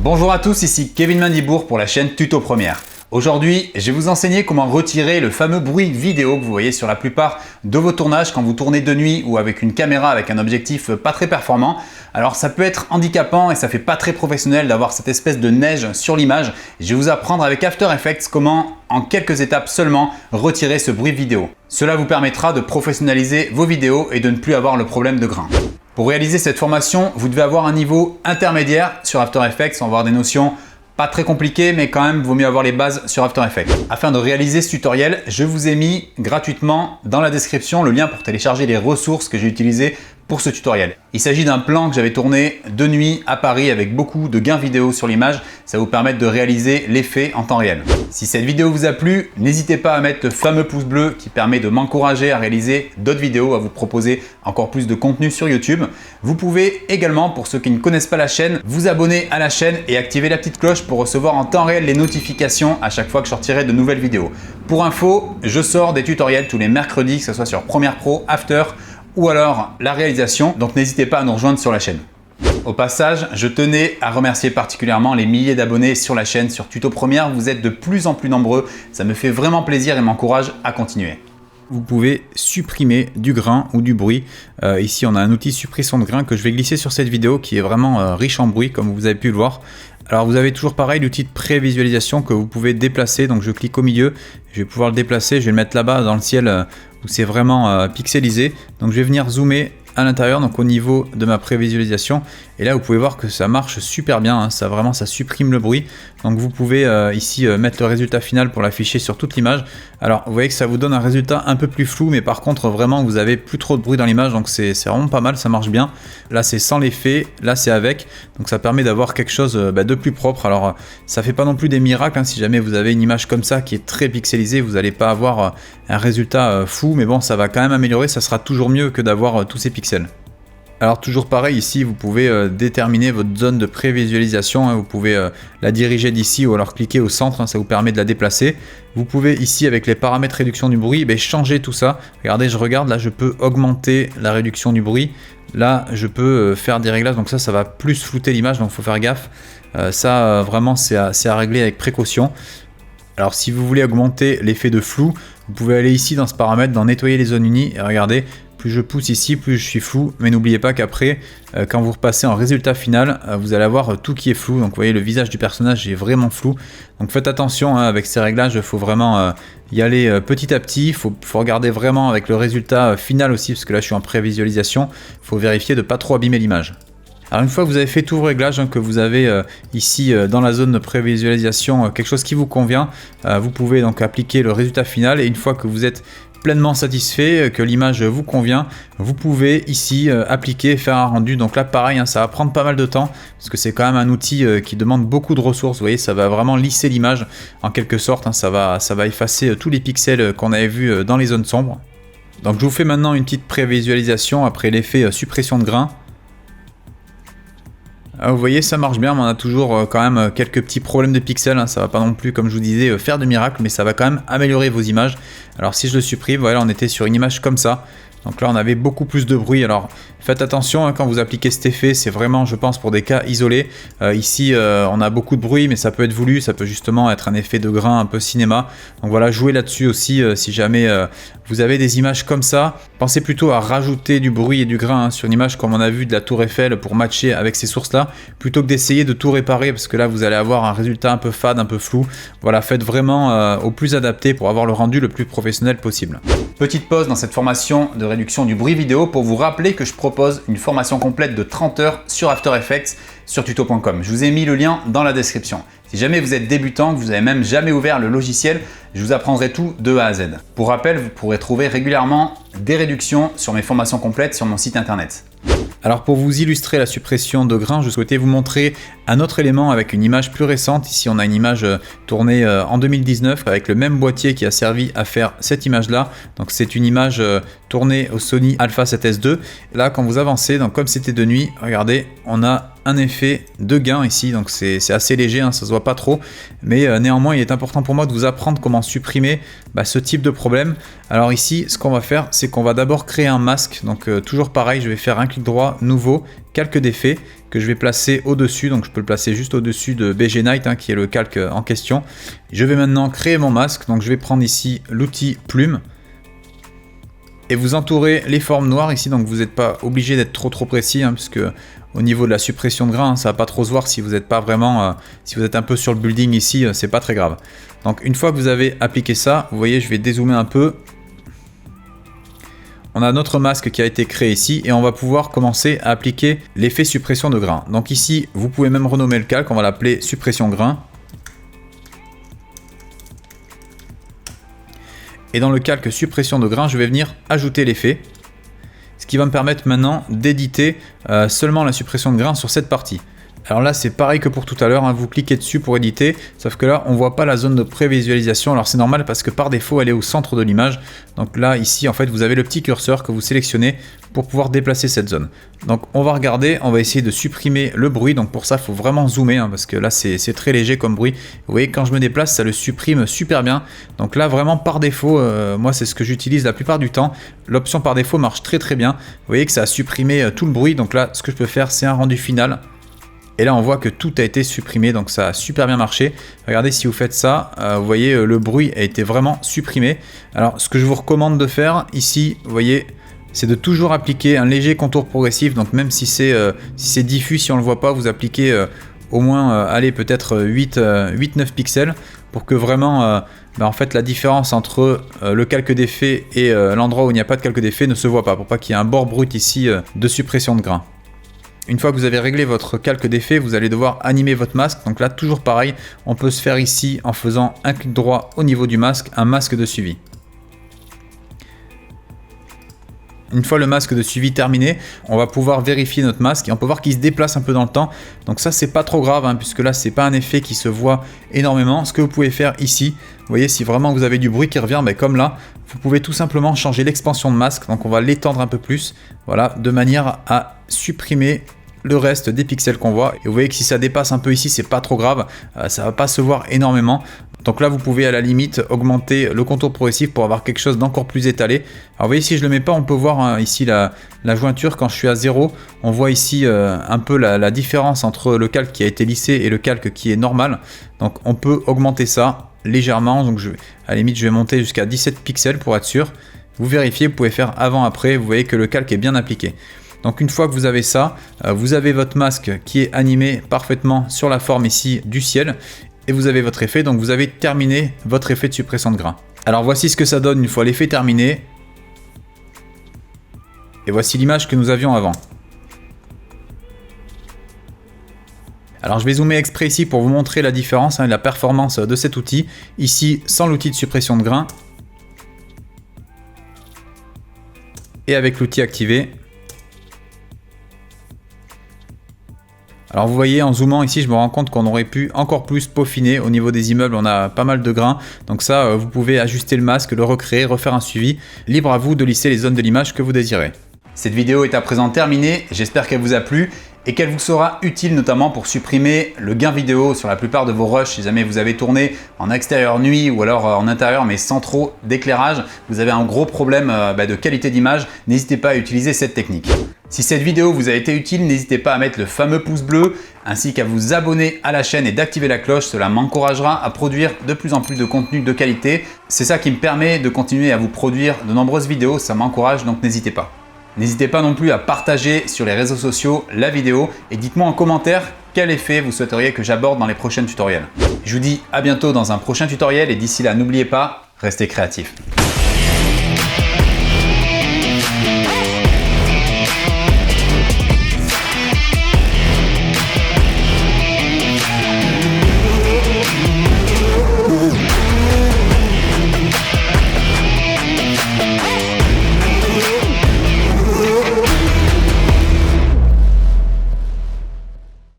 Bonjour à tous, ici Kevin Mandibourg pour la chaîne Tuto Première. Aujourd'hui, je vais vous enseigner comment retirer le fameux bruit vidéo que vous voyez sur la plupart de vos tournages quand vous tournez de nuit ou avec une caméra avec un objectif pas très performant. Alors ça peut être handicapant et ça fait pas très professionnel d'avoir cette espèce de neige sur l'image. Je vais vous apprendre avec After Effects comment, en quelques étapes seulement, retirer ce bruit vidéo. Cela vous permettra de professionnaliser vos vidéos et de ne plus avoir le problème de grain. Pour réaliser cette formation, vous devez avoir un niveau intermédiaire sur After Effects, on va avoir des notions pas très compliquées, mais quand même, vaut mieux avoir les bases sur After Effects. Afin de réaliser ce tutoriel, je vous ai mis gratuitement dans la description le lien pour télécharger les ressources que j'ai utilisées pour ce tutoriel. Il s'agit d'un plan que j'avais tourné de nuit à Paris avec beaucoup de gains vidéo sur l'image. Ça va vous permettre de réaliser l'effet en temps réel. Si cette vidéo vous a plu, n'hésitez pas à mettre le fameux pouce bleu qui permet de m'encourager à réaliser d'autres vidéos, à vous proposer encore plus de contenu sur YouTube. Vous pouvez également, pour ceux qui ne connaissent pas la chaîne, vous abonner à la chaîne et activer la petite cloche pour recevoir en temps réel les notifications à chaque fois que je sortirai de nouvelles vidéos. Pour info, je sors des tutoriels tous les mercredis, que ce soit sur Premiere Pro, After ou alors la réalisation, donc n'hésitez pas à nous rejoindre sur la chaîne. Au passage, je tenais à remercier particulièrement les milliers d'abonnés sur la chaîne, sur Tuto Première. Vous êtes de plus en plus nombreux, ça me fait vraiment plaisir et m'encourage à continuer. Vous pouvez supprimer du grain ou du bruit. Ici, on a un outil suppression de grain que je vais glisser sur cette vidéo qui est vraiment riche en bruit, comme vous avez pu le voir. Alors, vous avez toujours pareil l'outil de prévisualisation que vous pouvez déplacer. Donc, je clique au milieu, je vais pouvoir le déplacer, je vais le mettre là-bas dans le ciel où c'est vraiment pixelisé. Donc, je vais venir zoomer à l'intérieur, donc au niveau de ma prévisualisation, et là vous pouvez voir que ça marche super bien, hein. Ça supprime le bruit. Donc vous pouvez ici mettre le résultat final pour l'afficher sur toute l'image. Alors vous voyez que ça vous donne un résultat un peu plus flou, mais par contre vraiment vous avez plus trop de bruit dans l'image, donc c'est vraiment pas mal, ça marche bien. Là c'est sans l'effet, là c'est avec, donc ça permet d'avoir quelque chose de plus propre. Alors ça fait pas non plus des miracles, hein. Si jamais vous avez une image comme ça qui est très pixelisée, vous n'allez pas avoir un résultat fou, mais bon, ça va quand même améliorer, ça sera toujours mieux que d'avoir tous ces pixels. Alors toujours pareil, ici vous pouvez déterminer votre zone de prévisualisation, hein. Vous pouvez la diriger d'ici ou alors cliquer au centre, hein, ça vous permet de la déplacer. Vous pouvez ici avec les paramètres réduction du bruit changer tout ça. Regardez, je regarde, là je peux augmenter la réduction du bruit. Là je peux faire des réglages, donc ça va plus flouter l'image, donc il faut faire gaffe. Vraiment c'est à régler avec précaution. Alors si vous voulez augmenter l'effet de flou, vous pouvez aller ici dans ce paramètre, dans nettoyer les zones unies, et regardez, plus je pousse ici, plus je suis flou, mais n'oubliez pas qu'après, quand vous repassez en résultat final, vous allez avoir tout qui est flou. Donc vous voyez, le visage du personnage est vraiment flou. Donc faites attention, hein, avec ces réglages, il faut vraiment y aller petit à petit. Il faut regarder vraiment avec le résultat final aussi, parce que là je suis en prévisualisation. Il faut vérifier de ne pas trop abîmer l'image. Alors une fois que vous avez fait tout vos réglages, hein, que vous avez ici dans la zone de prévisualisation quelque chose qui vous convient, vous pouvez donc appliquer le résultat final, et une fois que vous êtes pleinement satisfait, que l'image vous convient, vous pouvez ici appliquer, faire un rendu. Donc là pareil, hein, ça va prendre pas mal de temps parce que c'est quand même un outil qui demande beaucoup de ressources. Vous voyez, ça va vraiment lisser l'image en quelque sorte, hein, ça va effacer tous les pixels qu'on avait vus dans les zones sombres. Donc je vous fais maintenant une petite prévisualisation après l'effet suppression de grain. Vous voyez, ça marche bien, mais on a toujours quand même quelques petits problèmes de pixels, hein. Ça va pas non plus, comme je vous disais, faire de miracles, mais ça va quand même améliorer vos images. Alors si je le supprime, voilà, on était sur une image comme ça. Donc là on avait beaucoup plus de bruit. Alors faites attention, hein, quand vous appliquez cet effet, c'est vraiment, je pense, pour des cas isolés. Ici on a beaucoup de bruit, mais ça peut être voulu, ça peut justement être un effet de grain un peu cinéma. Donc voilà, jouez là-dessus aussi si jamais vous avez des images comme ça. Pensez plutôt à rajouter du bruit et du grain, hein, sur une image comme on a vu de la tour Eiffel pour matcher avec ces sources là, plutôt que d'essayer de tout réparer, parce que là vous allez avoir un résultat un peu fade, un peu flou. Voilà, faites vraiment au plus adapté pour avoir le rendu le plus professionnel possible. Petite pause dans cette formation de réduction du bruit vidéo pour vous rappeler que je propose une formation complète de 30 heures sur After Effects sur tuto.com. Je vous ai mis le lien dans la description. Si jamais vous êtes débutant, que vous n'avez même jamais ouvert le logiciel, je vous apprendrai tout de A à Z. Pour rappel, vous pourrez trouver régulièrement des réductions sur mes formations complètes sur mon site internet. Alors pour vous illustrer la suppression de grains, je souhaitais vous montrer un autre élément avec une image plus récente. Ici on a une image tournée en 2019 avec le même boîtier qui a servi à faire cette image là. Donc c'est une image tournée au Sony Alpha 7S II. Là quand vous avancez, donc comme c'était de nuit, regardez, on a un effet de gain ici, donc c'est assez léger, hein, ça se voit pas trop, mais néanmoins il est important pour moi de vous apprendre comment supprimer ce type de problème. Alors ici, ce qu'on va faire, c'est qu'on va d'abord créer un masque, donc toujours pareil, je vais faire un clic droit, nouveau, calque d'effet, que je vais placer au-dessus, donc je peux le placer juste au-dessus de BG Night, hein, qui est le calque en question. Je vais maintenant créer mon masque, donc je vais prendre ici l'outil plume, et vous entourez les formes noires ici, donc vous n'êtes pas obligé d'être trop précis, hein, puisque au niveau de la suppression de grains, hein, ça va pas trop se voir si vous n'êtes pas vraiment, si vous êtes un peu sur le building ici, c'est pas très grave. Donc une fois que vous avez appliqué ça, vous voyez, je vais dézoomer un peu. On a notre masque qui a été créé ici et on va pouvoir commencer à appliquer l'effet suppression de grains. Donc ici, vous pouvez même renommer le calque, on va l'appeler suppression grain. Et dans le calque suppression de grains, je vais venir ajouter l'effet, ce qui va me permettre maintenant d'éditer seulement la suppression de grains sur cette partie. Alors là, c'est pareil que pour tout à l'heure, hein, vous cliquez dessus pour éditer, sauf que là, on ne voit pas la zone de prévisualisation. Alors c'est normal parce que par défaut, elle est au centre de l'image. Donc là, ici, en fait, vous avez le petit curseur que vous sélectionnez pour pouvoir déplacer cette zone. Donc on va regarder, on va essayer de supprimer le bruit. Donc pour ça, il faut vraiment zoomer, hein, parce que là, c'est très léger comme bruit. Vous voyez, quand je me déplace, ça le supprime super bien. Donc là, vraiment par défaut, moi, c'est ce que j'utilise la plupart du temps. L'option par défaut marche très bien. Vous voyez que ça a supprimé tout le bruit. Donc là, ce que je peux faire, c'est un rendu final. Et là, on voit que tout a été supprimé, donc ça a super bien marché. Regardez, si vous faites ça, vous voyez, le bruit a été vraiment supprimé. Alors, ce que je vous recommande de faire ici, vous voyez, c'est de toujours appliquer un léger contour progressif. Donc, même si c'est diffus, si on ne le voit pas, vous appliquez au moins, allez, peut-être 8-9 pixels pour que vraiment, en fait, la différence entre le calque d'effet et l'endroit où il n'y a pas de calque d'effet ne se voit pas, pour pas qu'il y ait un bord brut ici de suppression de grains. Une fois que vous avez réglé votre calque d'effet, vous allez devoir animer votre masque. Donc là, toujours pareil, on peut se faire ici, en faisant un clic droit au niveau du masque, un masque de suivi. Une fois le masque de suivi terminé, on va pouvoir vérifier notre masque et on peut voir qu'il se déplace un peu dans le temps. Donc ça, c'est pas trop grave, hein, puisque là, c'est pas un effet qui se voit énormément. Ce que vous pouvez faire ici, vous voyez, si vraiment vous avez du bruit qui revient, comme là, vous pouvez tout simplement changer l'expansion de masque. Donc on va l'étendre un peu plus, voilà, de manière à supprimer le reste des pixels qu'on voit. Et vous voyez que si ça dépasse un peu ici, c'est pas trop grave, ça va pas se voir énormément. Donc là, vous pouvez à la limite augmenter le contour progressif pour avoir quelque chose d'encore plus étalé. Alors vous voyez, si je le mets pas, on peut voir, hein, ici la jointure quand je suis à 0. On voit ici un peu la différence entre le calque qui a été lissé et le calque qui est normal. Donc on peut augmenter ça légèrement. Donc à la limite, je vais monter jusqu'à 17 pixels pour être sûr. Vous vérifiez, vous pouvez faire avant-après. Vous voyez que le calque est bien appliqué. Donc une fois que vous avez ça, vous avez votre masque qui est animé parfaitement sur la forme ici du ciel et vous avez votre effet, donc vous avez terminé votre effet de suppression de grains. Alors voici ce que ça donne une fois l'effet terminé et voici l'image que nous avions avant. Alors je vais zoomer exprès ici pour vous montrer la différence, hein, la performance de cet outil. Ici sans l'outil de suppression de grains et avec l'outil activé. Alors vous voyez, en zoomant ici, je me rends compte qu'on aurait pu encore plus peaufiner. Au niveau des immeubles, on a pas mal de grains. Donc ça, vous pouvez ajuster le masque, le recréer, refaire un suivi. Libre à vous de lisser les zones de l'image que vous désirez. Cette vidéo est à présent terminée. J'espère qu'elle vous a plu et qu'elle vous sera utile notamment pour supprimer le gain vidéo sur la plupart de vos rushs. Si jamais vous avez tourné en extérieur nuit ou alors en intérieur mais sans trop d'éclairage, vous avez un gros problème de qualité d'image, n'hésitez pas à utiliser cette technique. Si cette vidéo vous a été utile, n'hésitez pas à mettre le fameux pouce bleu ainsi qu'à vous abonner à la chaîne et d'activer la cloche. Cela m'encouragera à produire de plus en plus de contenu de qualité. C'est ça qui me permet de continuer à vous produire de nombreuses vidéos, ça m'encourage, donc n'hésitez pas. N'hésitez pas non plus à partager sur les réseaux sociaux la vidéo et dites-moi en commentaire quel effet vous souhaiteriez que j'aborde dans les prochains tutoriels. Je vous dis à bientôt dans un prochain tutoriel et d'ici là, n'oubliez pas, restez créatifs.